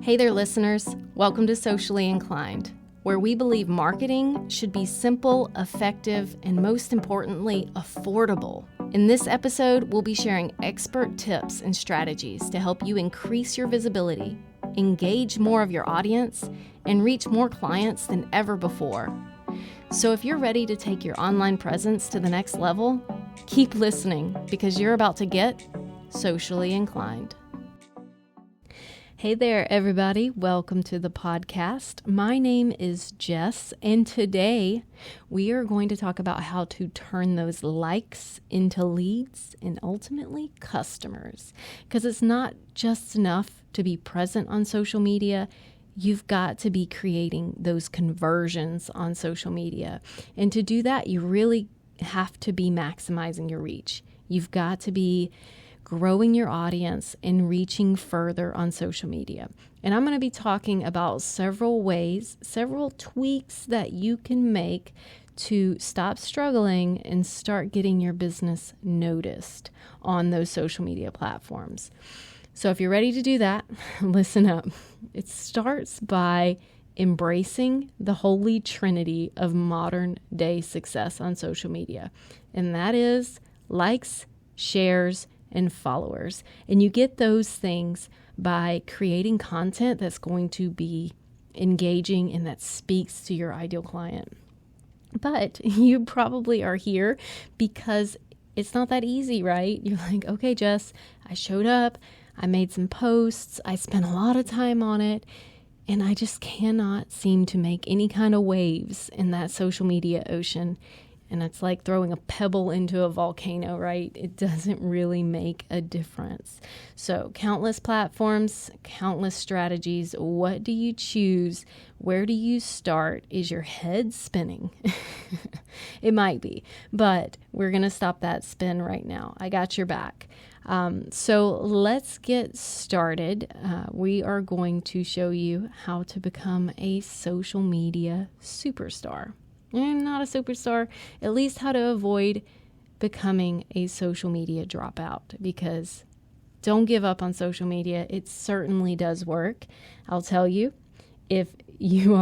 Hey there, listeners. Welcome to Socially Inclined, where we believe marketing should be simple, effective, and most importantly, affordable. In this episode, we'll be sharing expert tips and strategies to help you increase your visibility, engage more of your audience, and reach more clients than ever before. So if you're ready to take your online presence to the next level, keep listening because you're about to get socially inclined. Hey there, everybody. Welcome to the podcast. My name is Jess, and today we are going to talk about how to turn those likes into leads and ultimately customers. Because it's not just enough to be present on social media. You've got to be creating those conversions on social media. And to do that, you really have to be maximizing your reach. You've got to be growing your audience and reaching further on social media. And I'm going to be talking about several ways, several tweaks that you can make to stop struggling and start getting your business noticed on those social media platforms. So if you're ready to do that, listen up. It starts by embracing the holy trinity of modern day success on social media. And that is likes, shares, and followers. And you get those things by creating content that's going to be engaging and that speaks to your ideal client. But you probably are here because it's not that easy, right? You're like, okay, Jess, I showed up, I made some posts, I spent a lot of time on it, and I just cannot seem to make any kind of waves in that social media ocean. And it's like throwing a pebble into a volcano, right? It doesn't really make a difference. So countless platforms, countless strategies. What do you choose? Where do you start? Is your head spinning? It might be, but we're going to stop that spin right now. I got your back. So let's get started. We are going to show you how to become a social media superstar. And not a superstar, at least how to avoid becoming a social media dropout, because don't give up on social media. It certainly does work. I'll tell you, if you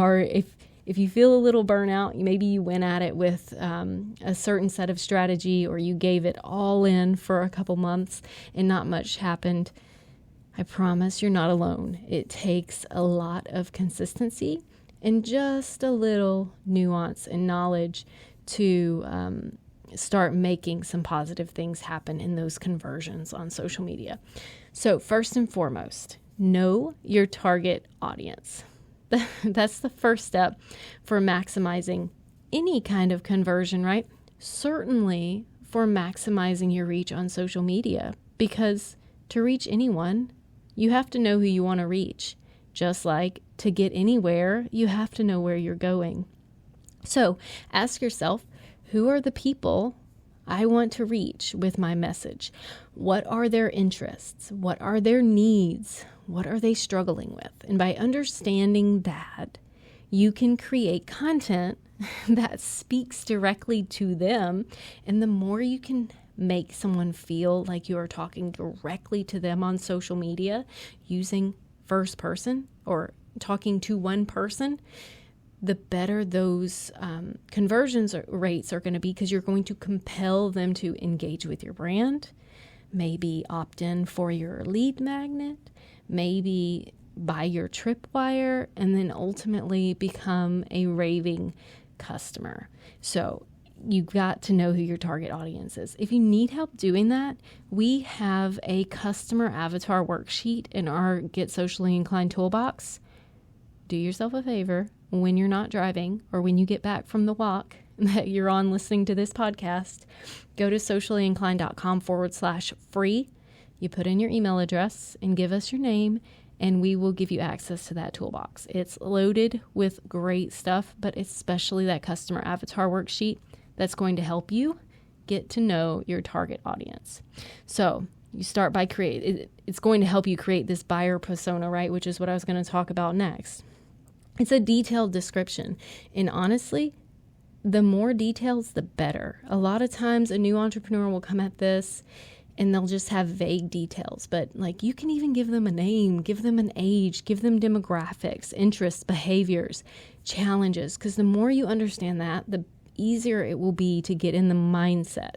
feel a little burnout, maybe you went at it with a certain set of strategy, or you gave it all in for a couple months and not much happened, I promise you're not alone. It takes a lot of consistency and just a little nuance and knowledge to start making some positive things happen in those conversions on social media. So first and foremost, know your target audience. That's the first step for maximizing any kind of conversion, right? Certainly for maximizing your reach on social media, because to reach anyone, you have to know who you want to reach. Just like to get anywhere, you have to know where you're going. So ask yourself, who are the people I want to reach with my message? What are their interests? What are their needs? What are they struggling with? And by understanding that, you can create content that speaks directly to them. And the more you can make someone feel like you are talking directly to them on social media using first person or talking to one person, the better those conversions rates are going to be, because you're going to compel them to engage with your brand, maybe opt in for your lead magnet, maybe buy your tripwire, and then ultimately become a raving customer. So you've got to know who your target audience is. If you need help doing that, we have a customer avatar worksheet in our Get Socially Inclined toolbox. Do yourself a favor when you're not driving or when you get back from the walk that you're on listening to this podcast. Go to sociallyinclined.com/free. You put in your email address and give us your name, and we will give you access to that toolbox. It's loaded with great stuff, but especially that customer avatar worksheet that's going to help you get to know your target audience. So you start by it's going to help you create this buyer persona, right? Which is what I was going to talk about next. It's a detailed description. And honestly, the more details, the better. A lot of times a new entrepreneur will come at this and they'll just have vague details. But like, you can even give them a name, give them an age, give them demographics, interests, behaviors, challenges, because the more you understand that, the easier it will be to get in the mindset.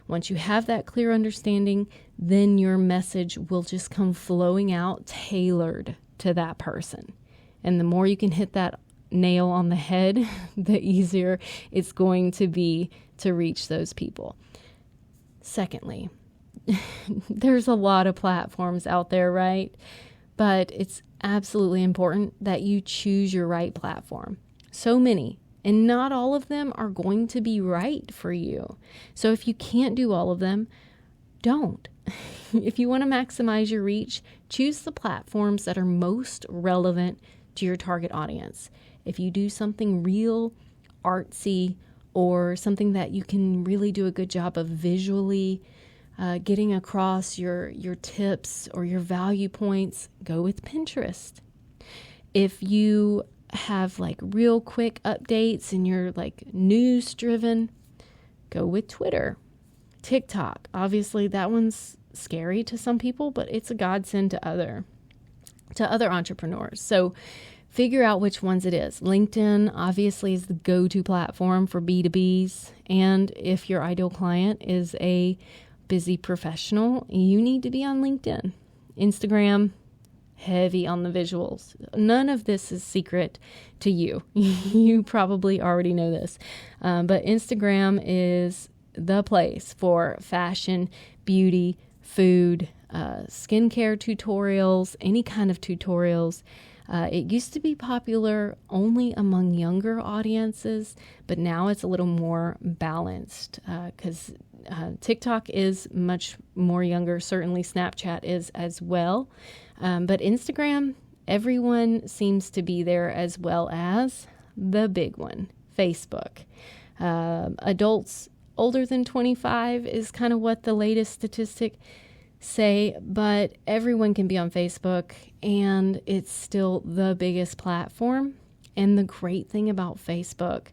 Once you have that clear understanding, then your message will just come flowing out, tailored to that person. And the more you can hit that nail on the head, the easier it's going to be to reach those people. Secondly, there's a lot of platforms out there, right? But it's absolutely important that you choose your right platform. So many, and not all of them are going to be right for you. So if you can't do all of them, don't. If you want to maximize your reach, choose the platforms that are most relevant to your target audience. If you do something real, artsy, or something that you can really do a good job of visually getting across your tips or your value points, go with Pinterest. If you have like real quick updates and you're like news driven, go with Twitter. TikTok, obviously that one's scary to some people, but it's a godsend to other entrepreneurs. So figure out which ones it is. LinkedIn obviously is the go-to platform for B2Bs. And if your ideal client is a busy professional, you need to be on LinkedIn. Instagram, heavy on the visuals. None of this is secret to you. You probably already know this. But Instagram is the place for fashion, beauty, food, skincare tutorials, any kind of tutorials. It used to be popular only among younger audiences, but now it's a little more balanced because TikTok is much more younger. Certainly Snapchat is as well. But Instagram, everyone seems to be there, as well as the big one, Facebook. Adults older than 25 is kind of what the latest statistic say, but everyone can be on Facebook, and it's still the biggest platform. And the great thing about Facebook,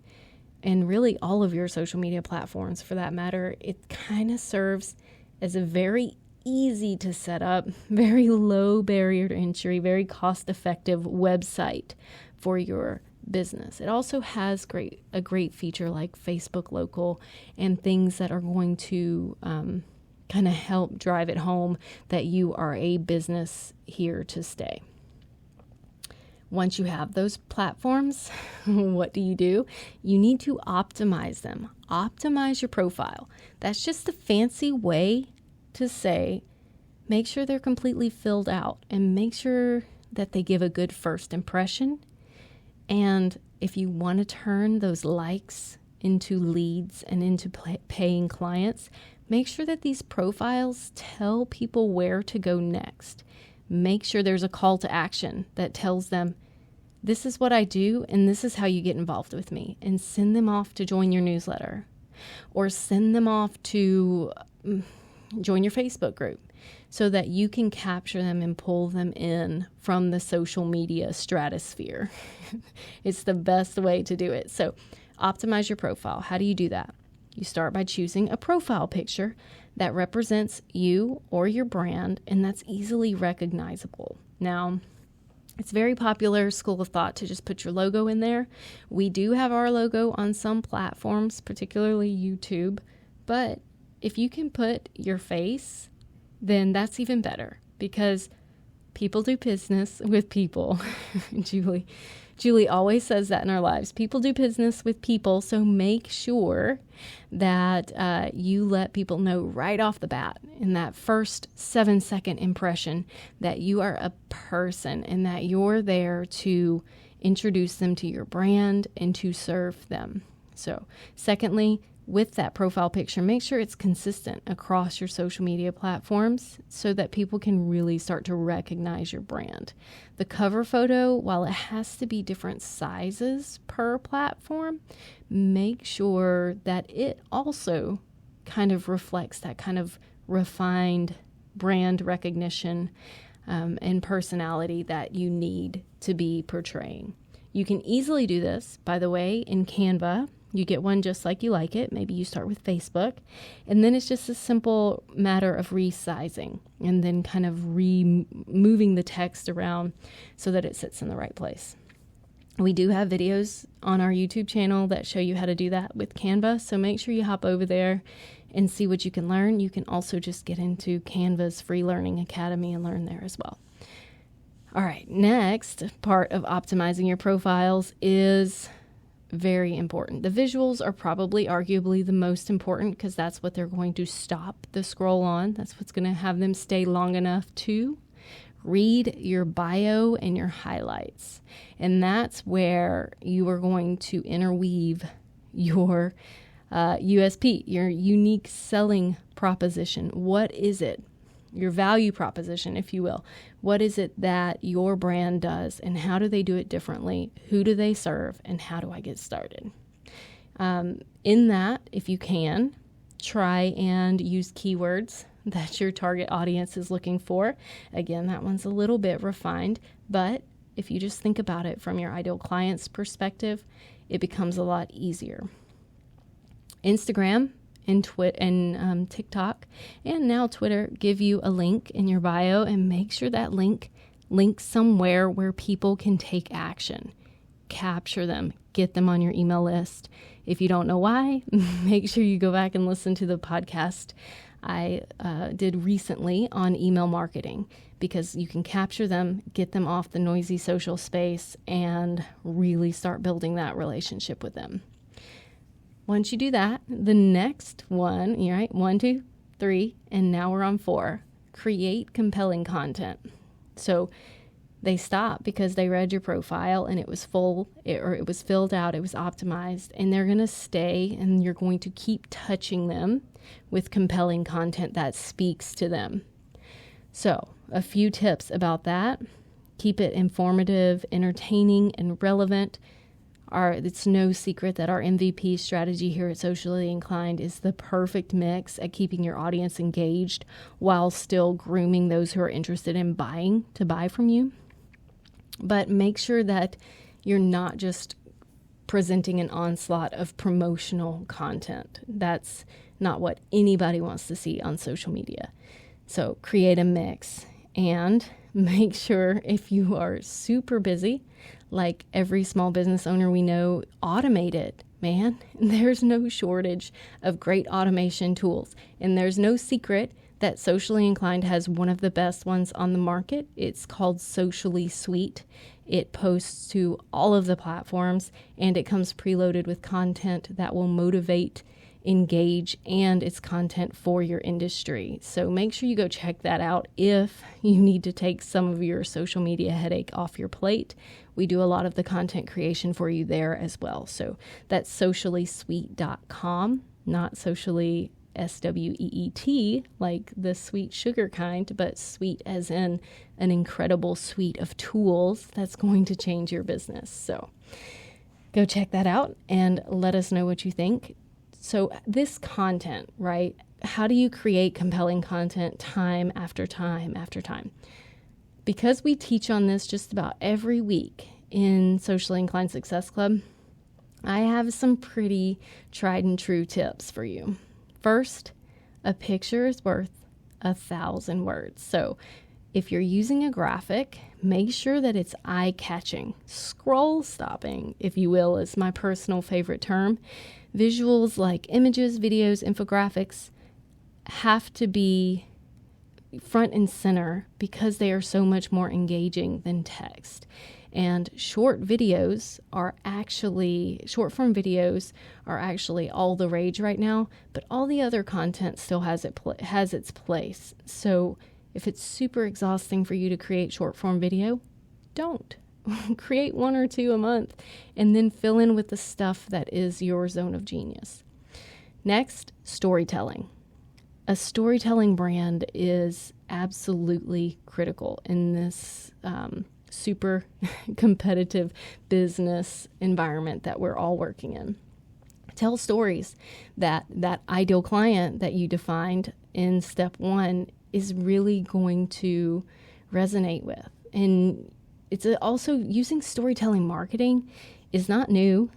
and really all of your social media platforms for that matter, it kind of serves as a very easy to set up, very low barrier to entry, very cost-effective website for your business. It also has a great feature like Facebook Local and things that are going to kind of help drive it home that you are a business here to stay. Once you have those platforms, what do? You need to optimize them. Optimize your profile. That's just a fancy way to say, make sure they're completely filled out and make sure that they give a good first impression. And if you want to turn those likes into leads and into paying clients, make sure that these profiles tell people where to go next. Make sure there's a call to action that tells them, this is what I do and this is how you get involved with me, and send them off to join your newsletter or send them off to join your Facebook group so that you can capture them and pull them in from the social media stratosphere. It's the best way to do it. So optimize your profile. How do you do that? You start by choosing a profile picture that represents you or your brand, and that's easily recognizable. Now, it's very popular school of thought to just put your logo in there. We do have our logo on some platforms, particularly YouTube, but if you can put your face, then that's even better, because people do business with people. Julie always says that in our lives. People do business with people, so make sure that you let people know right off the bat in that first 7-second impression that you are a person and that you're there to introduce them to your brand and to serve them. So, secondly, with that profile picture, make sure it's consistent across your social media platforms so that people can really start to recognize your brand. The cover photo, while it has to be different sizes per platform, make sure that it also kind of reflects that kind of refined brand recognition and personality that you need to be portraying. You can easily do this, by the way, in Canva. You get one just like you like it. Maybe you start with Facebook, and then it's just a simple matter of resizing and then kind of moving the text around so that it sits in the right place. We do have videos on our YouTube channel that show you how to do that with Canva, so make sure you hop over there and see what you can learn. You can also just get into Canva's free learning academy and learn there as well. All right, next part of optimizing your profiles is very important. The visuals are probably arguably the most important because that's what they're going to stop the scroll on. That's what's going to have them stay long enough to read your bio and your highlights. And that's where you are going to interweave your USP, your unique selling proposition. What is it? Your value proposition, if you will. What is it that your brand does, and how do they do it differently? Who do they serve, and how do I get started? In that, if you can, try and use keywords that your target audience is looking for. Again, that one's a little bit refined, but if you just think about it from your ideal client's perspective, it becomes a lot easier. Instagram and TikTok and now Twitter give you a link in your bio, and make sure that link links somewhere where people can take action. Capture them, get them on your email list. If you don't know why, make sure you go back and listen to the podcast I did recently on email marketing, because you can capture them, get them off the noisy social space, and really start building that relationship with them. Once you do that, the next one, you're right, 1, 2, 3, and now we're on 4. Create compelling content. So they stop because they read your profile and it was full, or it was filled out, it was optimized, and they're going to stay, and you're going to keep touching them with compelling content that speaks to them. So a few tips about that. Keep it informative, entertaining, and relevant. It's no secret that our MVP strategy here at Socially Inclined is the perfect mix at keeping your audience engaged while still grooming those who are interested in buying to buy from you. But make sure that you're not just presenting an onslaught of promotional content. That's not what anybody wants to see on social media. So create a mix, and make sure, if you are super busy, like every small business owner we know, automate it, man. There's no shortage of great automation tools. And there's no secret that Socially Inclined has one of the best ones on the market. It's called Socially Suite. It posts to all of the platforms, and it comes preloaded with content that will motivate, engage, and it's content for your industry. So make sure you go check that out if you need to take some of your social media headache off your plate. We do a lot of the content creation for you there as well. So that's sociallysweet.com, not socially SWEET, like the sweet sugar kind, but sweet as in an incredible suite of tools that's going to change your business. So go check that out and let us know what you think. So this content, right? How do you create compelling content time after time after time? Because we teach on this just about every week in Socially Inclined Success Club, I have some pretty tried and true tips for you. First, a picture is worth 1,000 words. So if you're using a graphic, make sure that it's eye-catching. Scroll stopping, if you will, is my personal favorite term. Visuals like images, videos, infographics have to be front and center because they are so much more engaging than text. And short form videos are actually all the rage right now, but all the other content still has its place. So if it's super exhausting for you to create short form video, don't. Create 1 or 2 a month and then fill in with the stuff that is your zone of genius. Next, storytelling. A storytelling brand is absolutely critical in this super competitive business environment that we're all working in. Tell stories that ideal client that you defined in step 1 is really going to resonate with. And it's also using storytelling marketing is not new.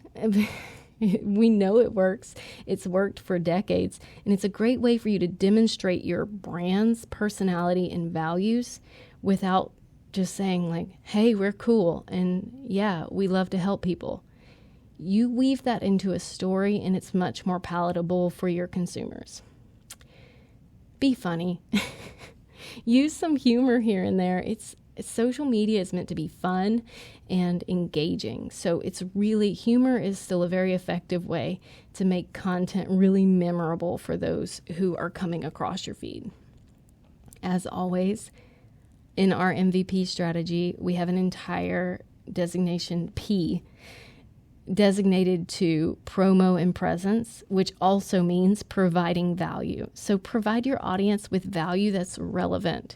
We know it works. It's worked for decades, and it's a great way for you to demonstrate your brand's personality and values without just saying like, hey, we're cool, and yeah, we love to help people. You weave that into a story, and it's much more palatable for your consumers. Be funny. Use some humor here and there. Social media is meant to be fun and engaging. So humor is still a very effective way to make content really memorable for those who are coming across your feed. As always, in our MVP strategy, we have an entire designation P designated to promo and presence, which also means providing value. So provide your audience with value that's relevant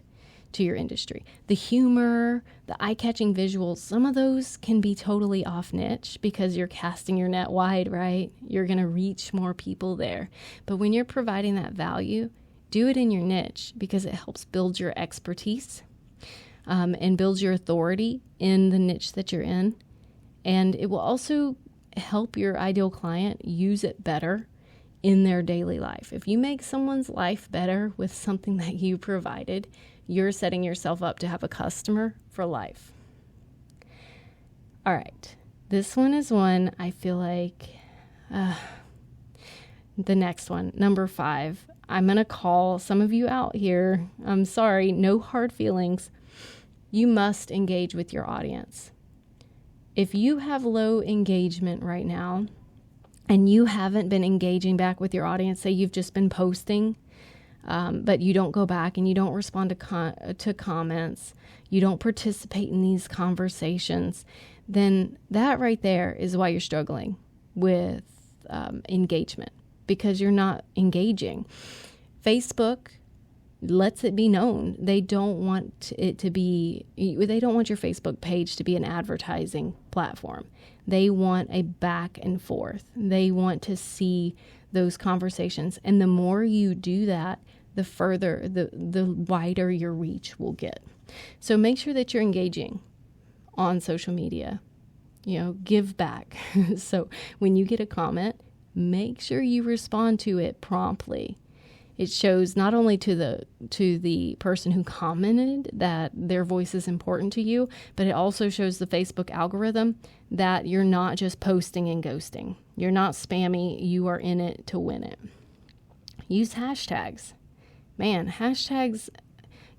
to your industry. The humor, the eye-catching visuals, some of those can be totally off niche because you're casting your net wide, right? You're going to reach more people there. But when you're providing that value, do it in your niche because it helps build your expertise and builds your authority in the niche that you're in. And it will also help your ideal client use it better in their daily life. If you make someone's life better with something that you provided, you're setting yourself up to have a customer for life. All right. This one is one I feel like the next one, number 5. I'm going to call some of you out here. I'm sorry. No hard feelings. You must engage with your audience. If you have low engagement right now and you haven't been engaging back with your audience, say you've just been posting, but you don't go back and you don't respond to comments, you don't participate in these conversations, then that right there is why you're struggling with engagement, because you're not engaging. Facebook lets it be known they don't want your Facebook page to be an advertising platform. They want a back and forth. They want to see those conversations. And the more you do that, the further, the wider your reach will get. So make sure that you're engaging on social media. Give back. So when you get a comment, make sure you respond to it promptly. It shows not only to the person who commented that their voice is important to you, but it also shows the Facebook algorithm that you're not just posting and ghosting. You're not spammy. You are in it to win it. Use hashtags. Man, hashtags,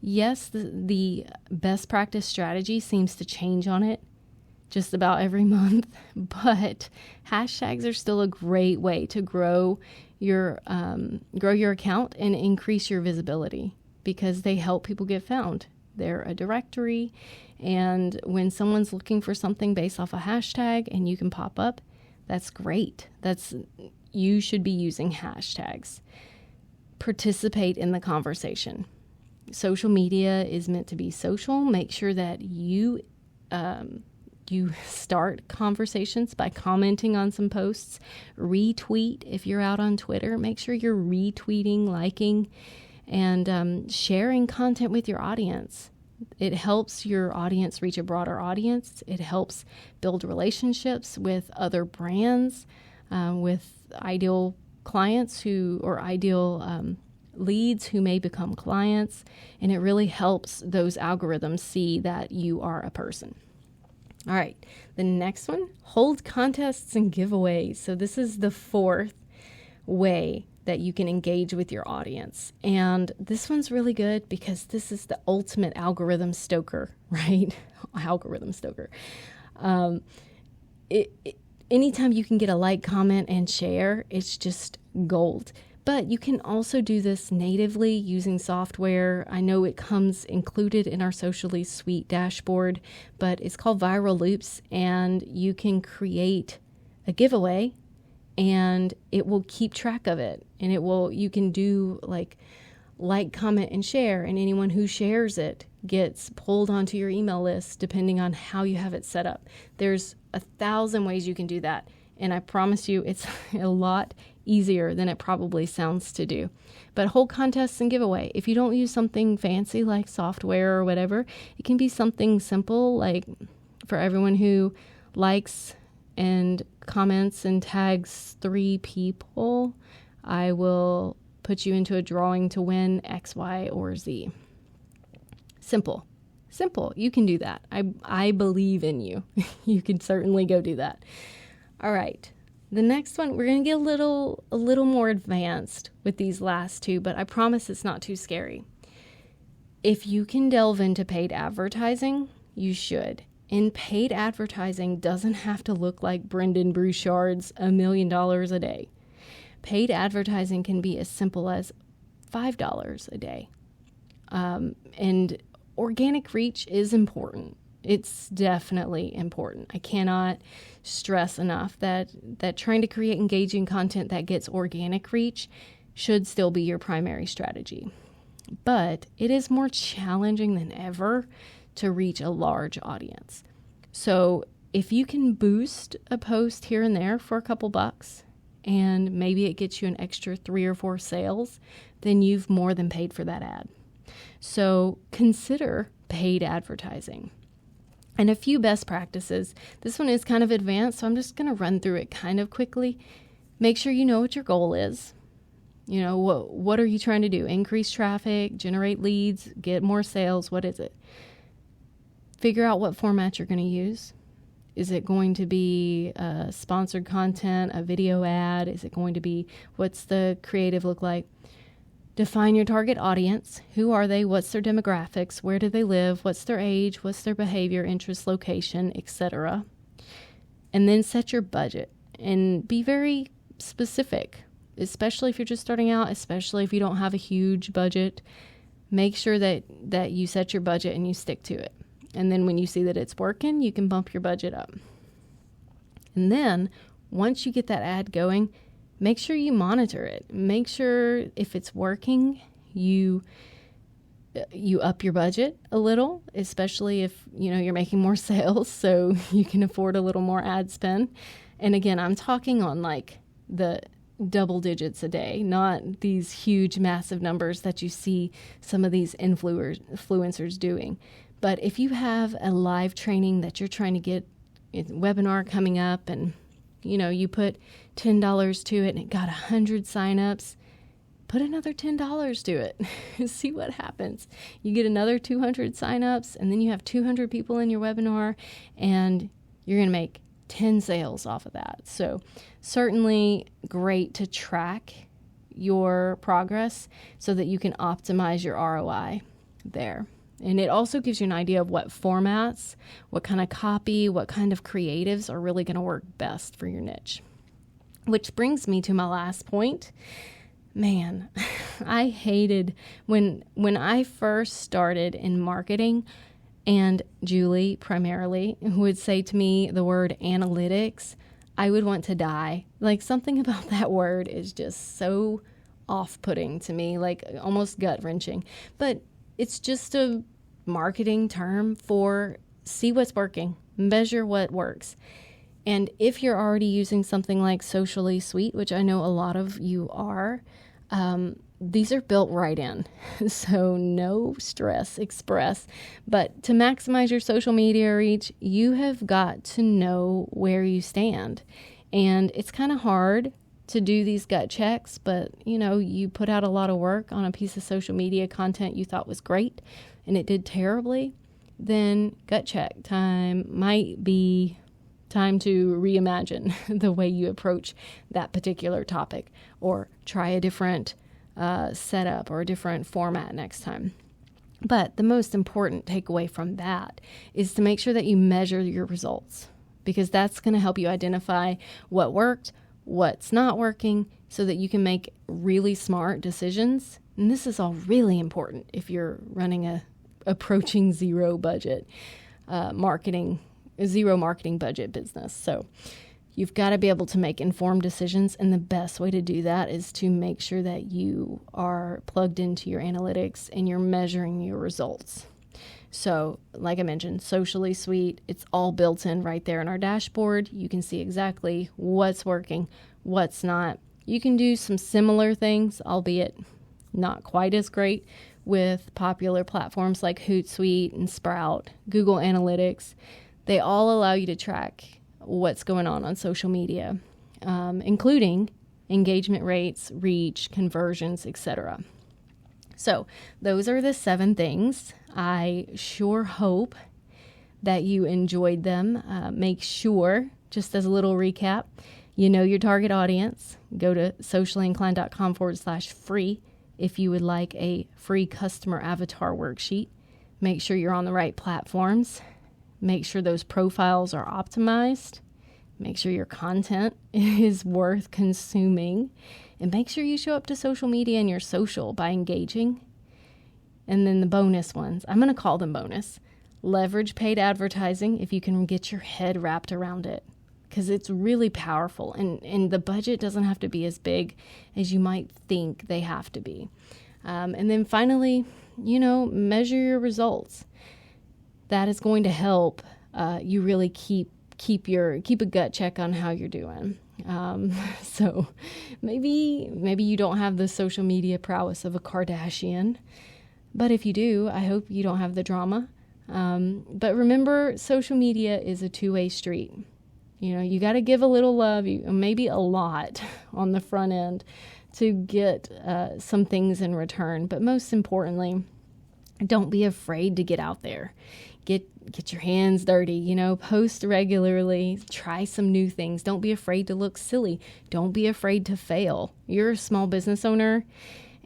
yes, the best practice strategy seems to change on it just about every month, but hashtags are still a great way to grow your account and increase your visibility because they help people get found. They're a directory, and when someone's looking for something based off a hashtag and you can pop up, that's great. You should be using hashtags. Participate in the conversation. Social media is meant to be social. Make sure that you start conversations by commenting on some posts. Retweet if you're out on Twitter. Make sure you're retweeting, liking, and sharing content with your audience. It helps your audience reach a broader audience. It helps build relationships with other brands, with ideal clients or ideal leads who may become clients. And it really helps those algorithms see that you are a person. All right, the next one, hold contests and giveaways. So this is the 4th way that you can engage with your audience. And this one's really good because this is the ultimate algorithm stoker, right? Algorithm stoker. Anytime you can get a like, comment, and share, it's just gold. But you can also do this natively using software. I know it comes included in our Socially Suite dashboard, but it's called Viral Loops, and you can create a giveaway and it will keep track of it. And you can do like, comment, and share, and anyone who shares it gets pulled onto your email list depending on how you have it set up. There's 1,000 ways you can do that. And I promise you it's a lot easier than it probably sounds to do. But hold contests and giveaway. If you don't use something fancy like software or whatever, it can be something simple like for everyone who likes and comments and tags 3 people, I will put you into a drawing to win X, Y, or Z. Simple. You can do that. I believe in you. You can certainly go do that. All right. The next one, we're going to get a little more advanced with these last 2, but I promise it's not too scary. If you can delve into paid advertising, you should. And paid advertising doesn't have to look like Brendan Burchard's $1 million a day. Paid advertising can be as simple as $5 a day. And organic reach is important. It's definitely important. I cannot stress enough that trying to create engaging content that gets organic reach should still be your primary strategy. But it is more challenging than ever to reach a large audience. So if you can boost a post here and there for a couple bucks, and maybe it gets you an extra 3 or 4 sales, then you've more than paid for that ad. So consider paid advertising. And a few best practices. This one is kind of advanced, so I'm just going to run through it kind of quickly. Make sure you know what your goal is. You know, what are you trying to do? Increase traffic, generate leads, get more sales. What is it? Figure out what format you're going to use. Is it going to be sponsored content, a video ad? Is it going to be, what's the creative look like? Define your target audience. Who are they? What's their demographics? Where do they live? What's their age? What's their behavior, interest, location, etc. And then set your budget and be very specific, especially if you're just starting out, especially if you don't have a huge budget. Make sure that you set your budget and you stick to it. And then when you see that it's working, you can bump your budget up. And then once you get that ad going, make sure you monitor it. Make sure if it's working, you up your budget a little, especially if you're making more sales, so you can afford a little more ad spend. And again, I'm talking on like the double digits a day, not these huge, massive numbers that you see some of these influencers doing. But if you have a live training that you're trying to get, a webinar coming up, and you put $10 to it and it got 100 signups, put another $10 to it. See what happens. You get another 200 signups, and then you have 200 people in your webinar, and you're going to make 10 sales off of that. So certainly great to track your progress so that you can optimize your ROI there. And it also gives you an idea of what formats, what kind of copy, what kind of creatives are really going to work best for your niche. Which brings me to my last point. Man, I hated when I first started in marketing, and Julie primarily would say to me the word analytics, I would want to die. Like, something about that word is just so off-putting to me, like almost gut-wrenching. But it's just a marketing term for see what's working, measure what works. And if you're already using something like Socially Sweet, which I know a lot of you are, these are built right in. So no stress, express. But to maximize your social media reach, you have got to know where you stand. And it's kind of hard to do these gut checks, but you put out a lot of work on a piece of social media content you thought was great and it did terribly, then gut check time might be time to reimagine the way you approach that particular topic, or try a different setup or a different format next time. But the most important takeaway from that is to make sure that you measure your results, because that's going to help you identify what worked, what's not working, so that you can make really smart decisions. And this is all really important if you're running a approaching zero marketing budget business. So you've got to be able to make informed decisions. And the best way to do that is to make sure that you are plugged into your analytics and you're measuring your results. So like I mentioned, Socially Sweet, it's all built in right there in our dashboard. You can see exactly what's working, what's not. You can do some similar things, albeit not quite as great, with popular platforms like Hootsuite and Sprout, Google Analytics. They all allow you to track what's going on social media, including engagement rates, reach, conversions, etc. So those are the 7 things. I sure hope that you enjoyed them. Make sure, just as a little recap, you know your target audience. Go to sociallyinclined.com/free if you would like a free customer avatar worksheet. Make sure you're on the right platforms. Make sure those profiles are optimized. Make sure your content is worth consuming. And make sure you show up to social media and your social by engaging. And then the bonus ones, I'm going to call them bonus. Leverage paid advertising if you can get your head wrapped around it, because it's really powerful. And the budget doesn't have to be as big as you might think they have to be. And then finally, measure your results. That is going to help you really keep a gut check on how you're doing. So maybe you don't have the social media prowess of a Kardashian, but if you do, I hope you don't have the drama. But remember, social media is a two-way street. You got to give a little love, maybe a lot on the front end to get some things in return. But most importantly, don't be afraid to get out there. Get your hands dirty, post regularly, try some new things. Don't be afraid to look silly. Don't be afraid to fail. You're a small business owner,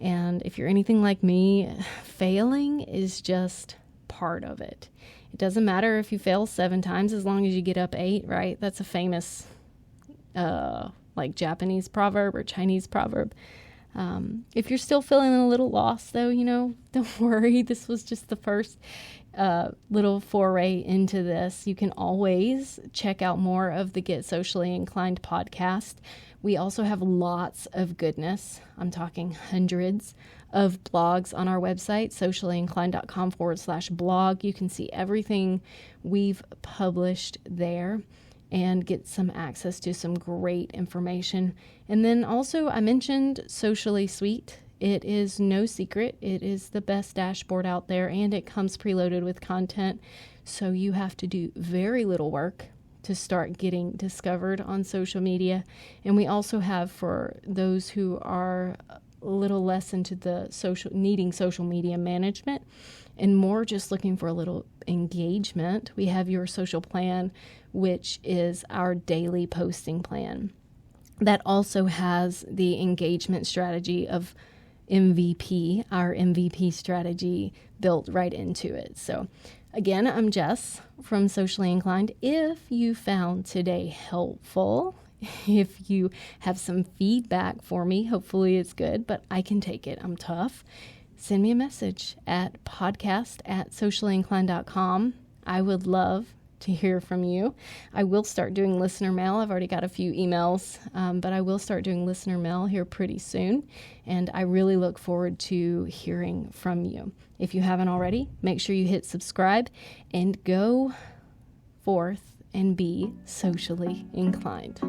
and if you're anything like me, failing is just part of it. It doesn't matter if you fail 7 times as long as you get up 8, right? That's a famous Japanese proverb or Chinese proverb. If you're still feeling a little lost, though, don't worry. This was just the first little foray into this. You can always check out more of the Get Socially Inclined podcast. We also have lots of goodness. I'm talking hundreds of blogs on our website, sociallyinclined.com/blog. You can see everything we've published there and get some access to some great information. And then also I mentioned Socially Suite. It is no secret. It is the best dashboard out there, and it comes preloaded with content. So you have to do very little work to start getting discovered on social media. And we also have, for those who are a little less into the needing social media management and more just looking for a little engagement, we have your social plan, which is our daily posting plan. That also has the engagement strategy of MVP, our MVP strategy built right into it. So again, I'm Jess from Socially Inclined. If you found today helpful, if you have some feedback for me, hopefully it's good, but I can take it. I'm tough. Send me a message at podcast@sociallyinclined.com. I would love to hear from you. I will start doing listener mail. I've already got a few emails, but I will start doing listener mail here pretty soon, and I really look forward to hearing from you. If you haven't already, make sure you hit subscribe and go forth and be socially inclined.